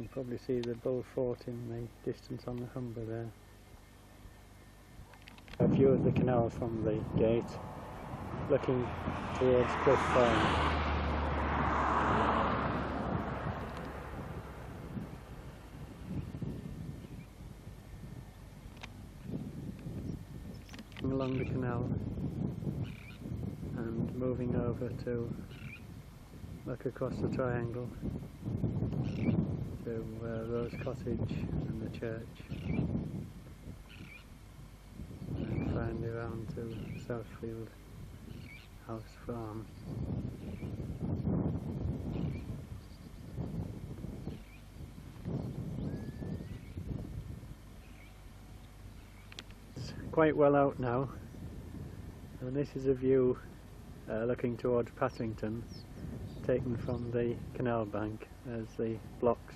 can probably see the Bull Fort in the distance on the Humber there. A view of the canal from the gate, looking towards Cliff Farm. Along the canal and moving over to look across the triangle to Rose Cottage and the church, and finally round to Southfield House Farm. It's quite well out now, and this is a view looking towards Paddington, taken from the canal bank as the blocks,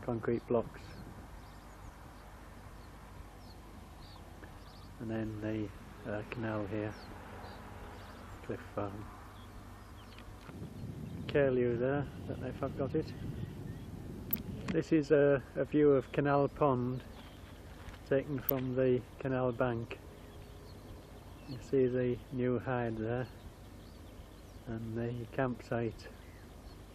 concrete blocks, and then the canal here, Cliff Farm. Curlew there, don't know if I've got it. This is a view of Canal Pond, taken from the canal bank. You see the new hide there, and the campsite,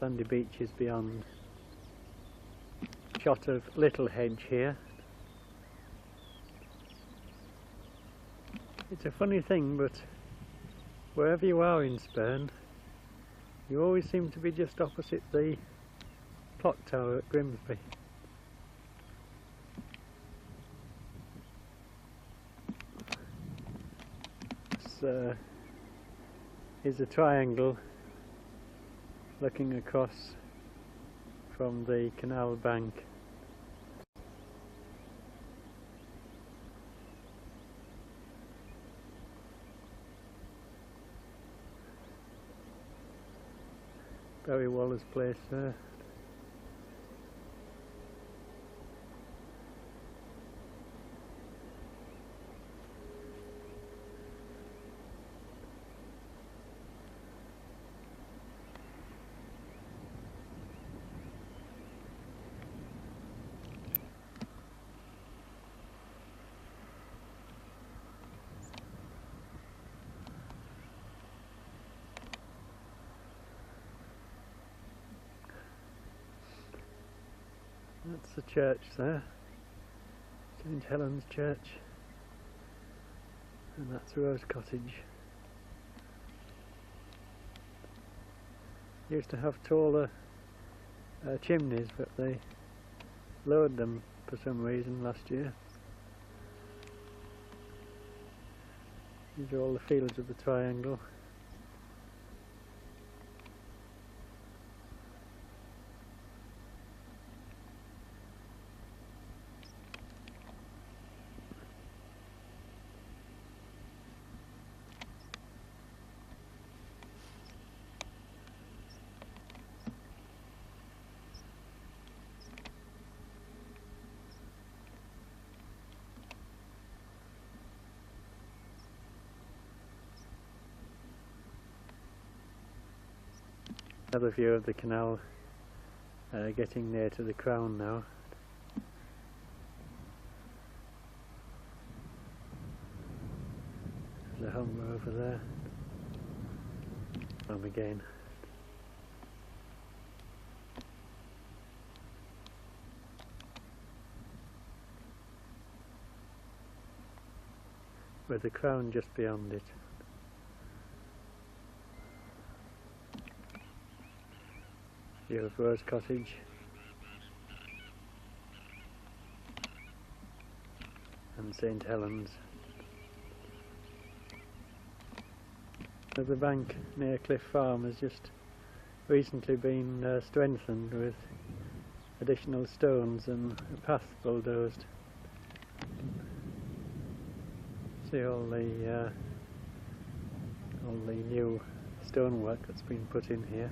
sandy beaches beyond. Shot of Little Hedge here. It's a funny thing, but wherever you are in Spurn, you always seem to be just opposite the clock tower at Grimsby. This is a triangle looking across from the canal bank. Barry Waller's place there. That's the church there, St Helen's Church, and that's Rose Cottage. Used to have taller chimneys, but they lowered them for some reason last year. These are all the fields of the triangle. Another view of the canal, getting near to the Crown now. There's a Humber over there. Home again. With the Crown just beyond it. View of Rose Cottage, and St Helens. The bank near Cliff Farm has just recently been strengthened with additional stones and a path bulldozed. See all the new stonework that's been put in here.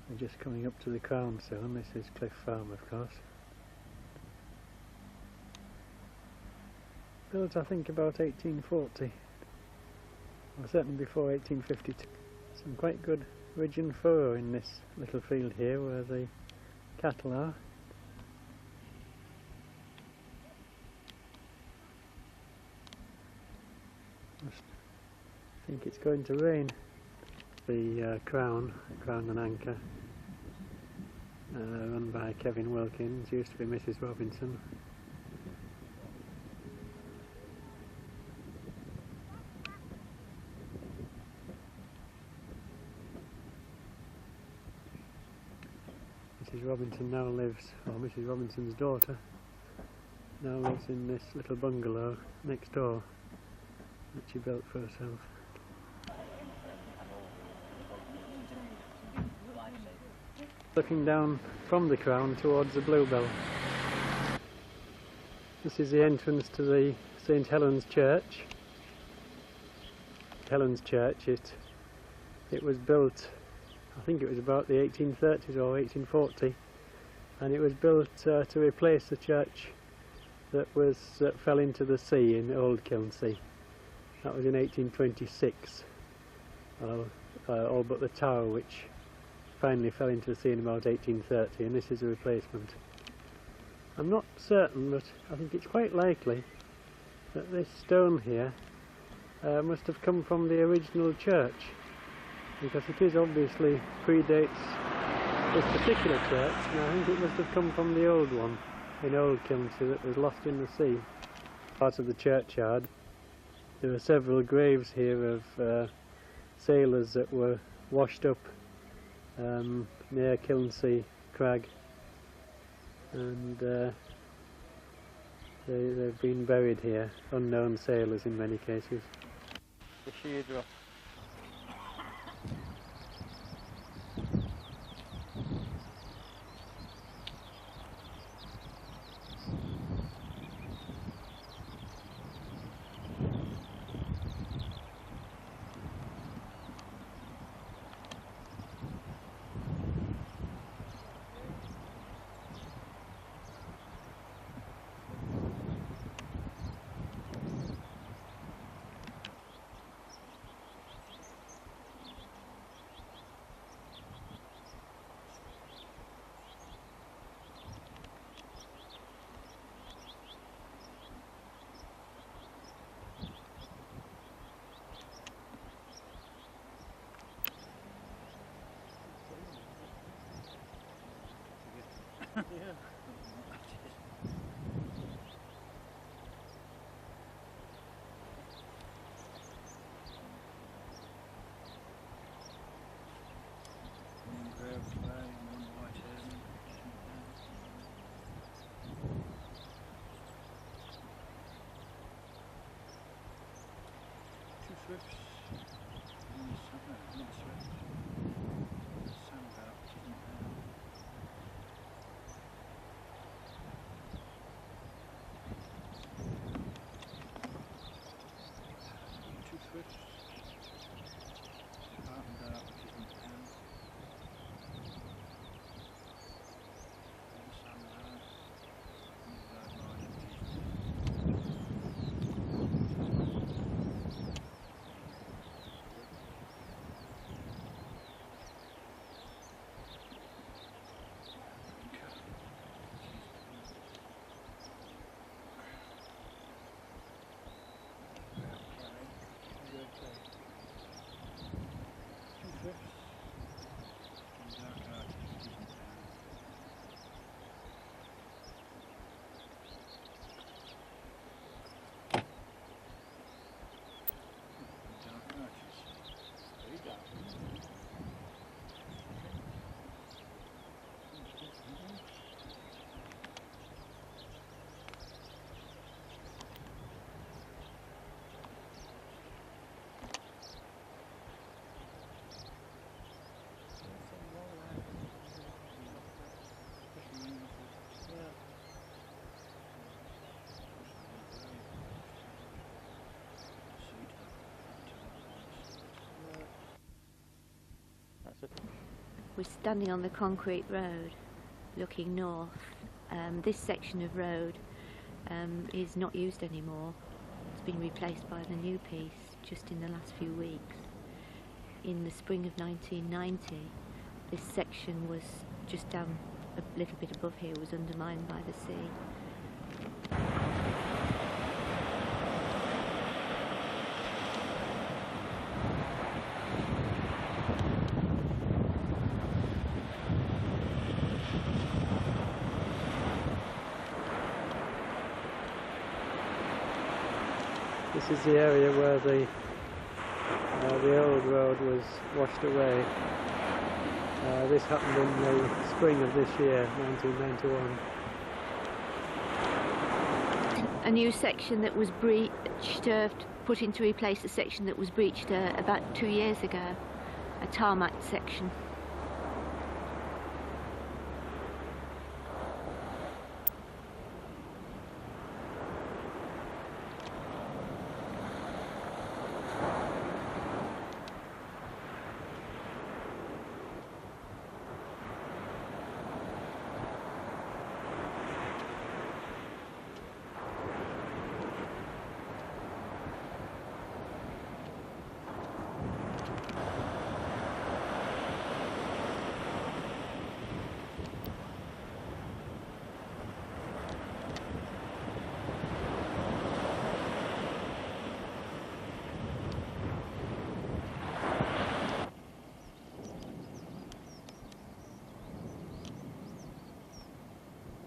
We're just coming up to the Crown soon. This is Cliff Farm, of course. Built, I think, about 1840, or certainly before 1852. Some quite good ridge and furrow in this little field here where the cattle are. I think it's going to rain. The Crown and Anchor, run by Kevin Wilkins, used to be Mrs. Robinson. Mrs. Robinson now lives, or Mrs. Robinson's daughter, now lives in this little bungalow next door that she built for herself. Looking down from the Crown towards the Bluebell. This is the entrance to the St Helens Church. Helens Church, it was built, I think it was about the 1830s or 1840, and it was built to replace the church that fell into the sea in Old Kilnsea. That was in 1826, all but the tower, which finally fell into the sea in about 1830, and this is a replacement. I'm not certain, but I think it's quite likely that this stone here must have come from the original church, because it is obviously predates this particular church, and I think it must have come from the old one in Old Kilnsea that was lost in the sea. Part of the churchyard, there are several graves here of sailors that were washed up near Kilnsea Crag, and they've been buried here, unknown sailors in many cases. The sheer drop. Yeah. We're standing on the concrete road looking north. This section of road is not used anymore. It's been replaced by the new piece just in the last few weeks. in the spring of 1990, this section was just down a little bit above here, was undermined by the sea. This is the area where the old road was washed away. This happened in the spring of this year, 1991. A new section that was breached, put in to replace a section that was breached about 2 years ago, a tarmac section.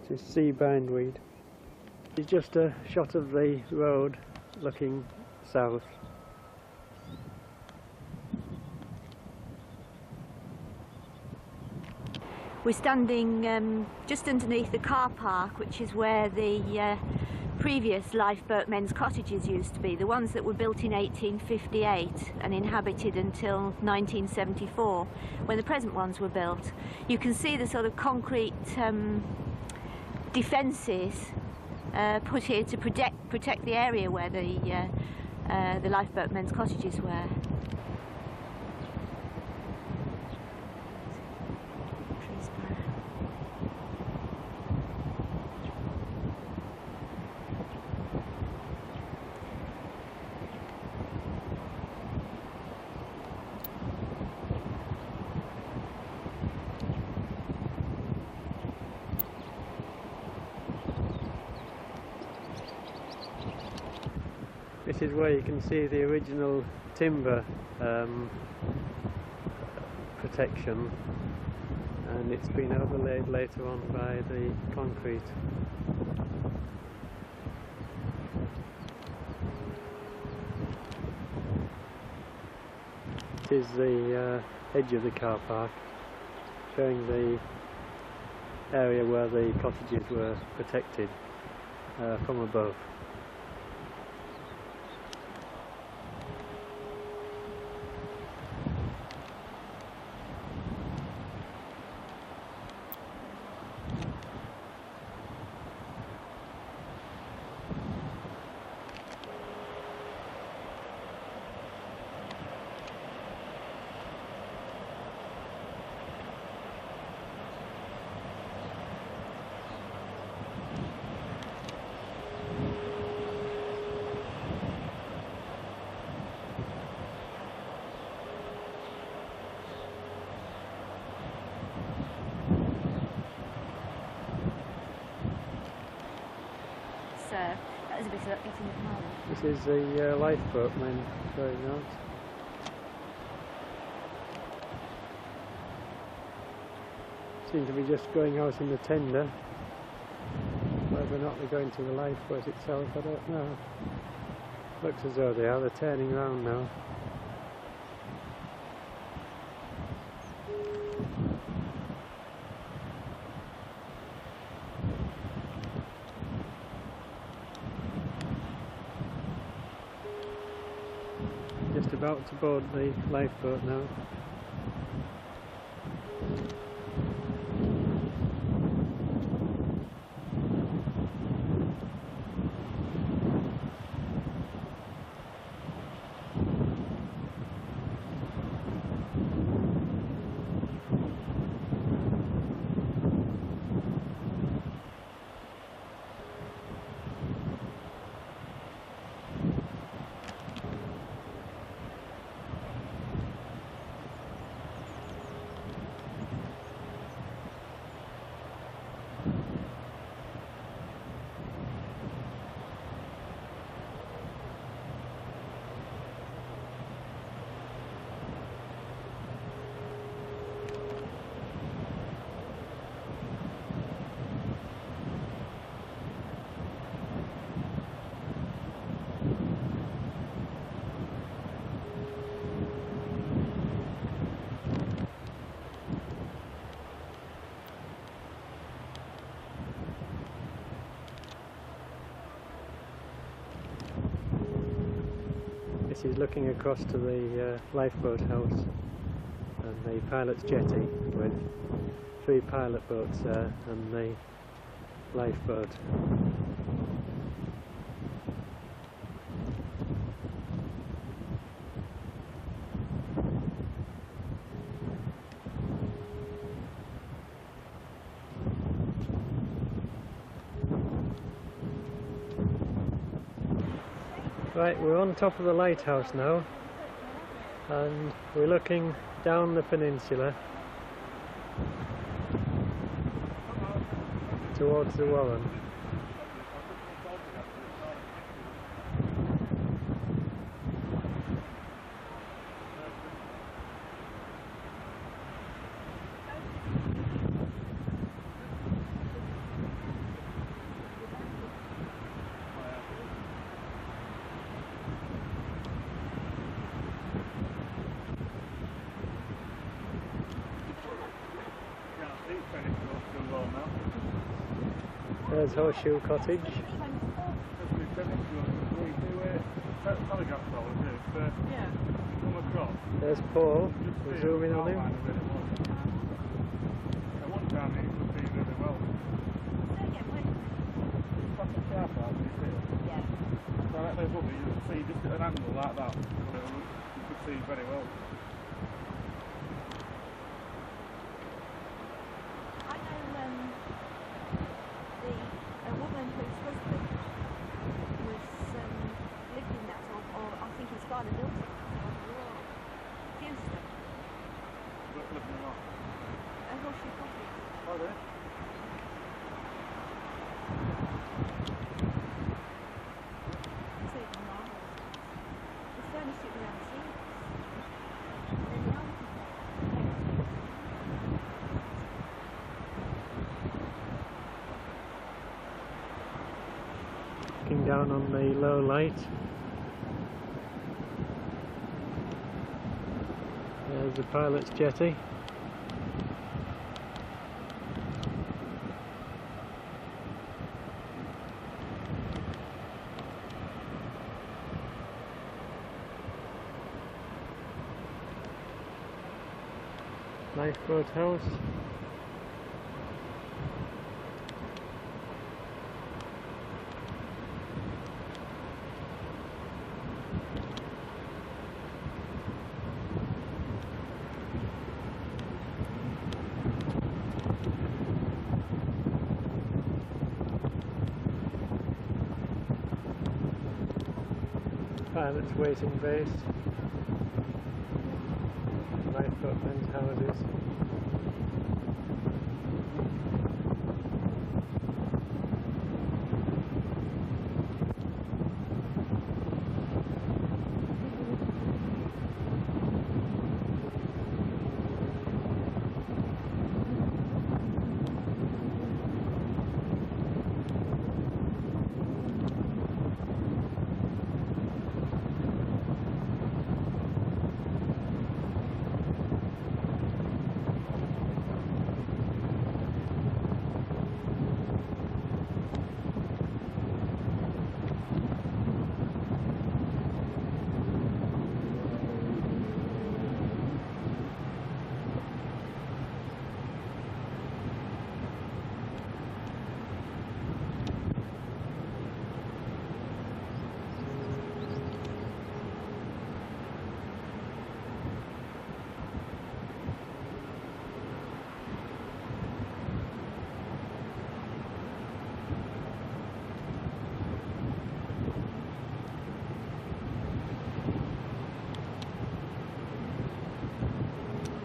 This is sea bindweed. It's just a shot of the road looking south. We're standing just underneath the car park, which is where the previous lifeboat men's cottages used to be, the ones that were built in 1858 and inhabited until 1974, when the present ones were built. You can see the sort of concrete defences put here to protect the area where the lifeboat men's cottages were. This is where you can see the original timber protection, and it's been overlaid later on by the concrete. It is the edge of the car park, showing the area where the cottages were protected from above. That was a bit of getting it home. This is the lifeboat men going out. Seem to be just going out in the tender. Whether or not they're going to the lifeboat itself, I don't know. Looks as though they are. They're turning around now. Just about to board the lifeboat now. This is looking across to the lifeboat house and the pilot's jetty with 3 pilot boats there and the lifeboat. Right, we're on top of the lighthouse now and we're looking down the peninsula towards the Warren. There's Horseshoe Cottage. There's Paul, we're zooming on him. See just at an angle like that, you could see very well. I know a woman whose husband was lived in that, or I think his father built it on the wall. Houston. Living in what? A Horseshoe Cottage. Oh, really? Looking down on the low light. There's the pilot's jetty. Lifeboat house. Pilot's waiting base. Lifeboatmen's houses.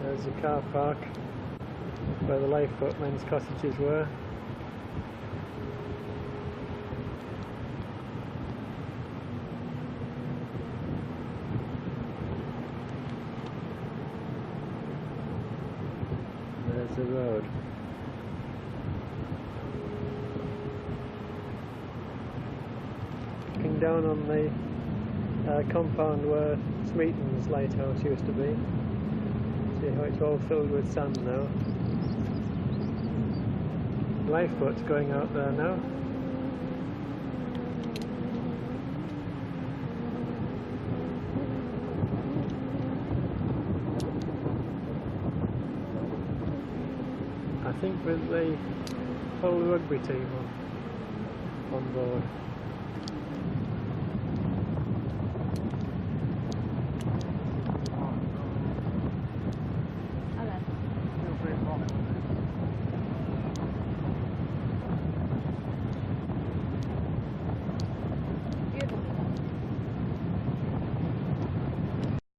There's the car park where the lifeboatmen's cottages were. There's the road. Looking down on the compound where Smeaton's lighthouse used to be. See how it's all filled with sand now. Lifeboat's going out there now. think with the whole rugby team on board.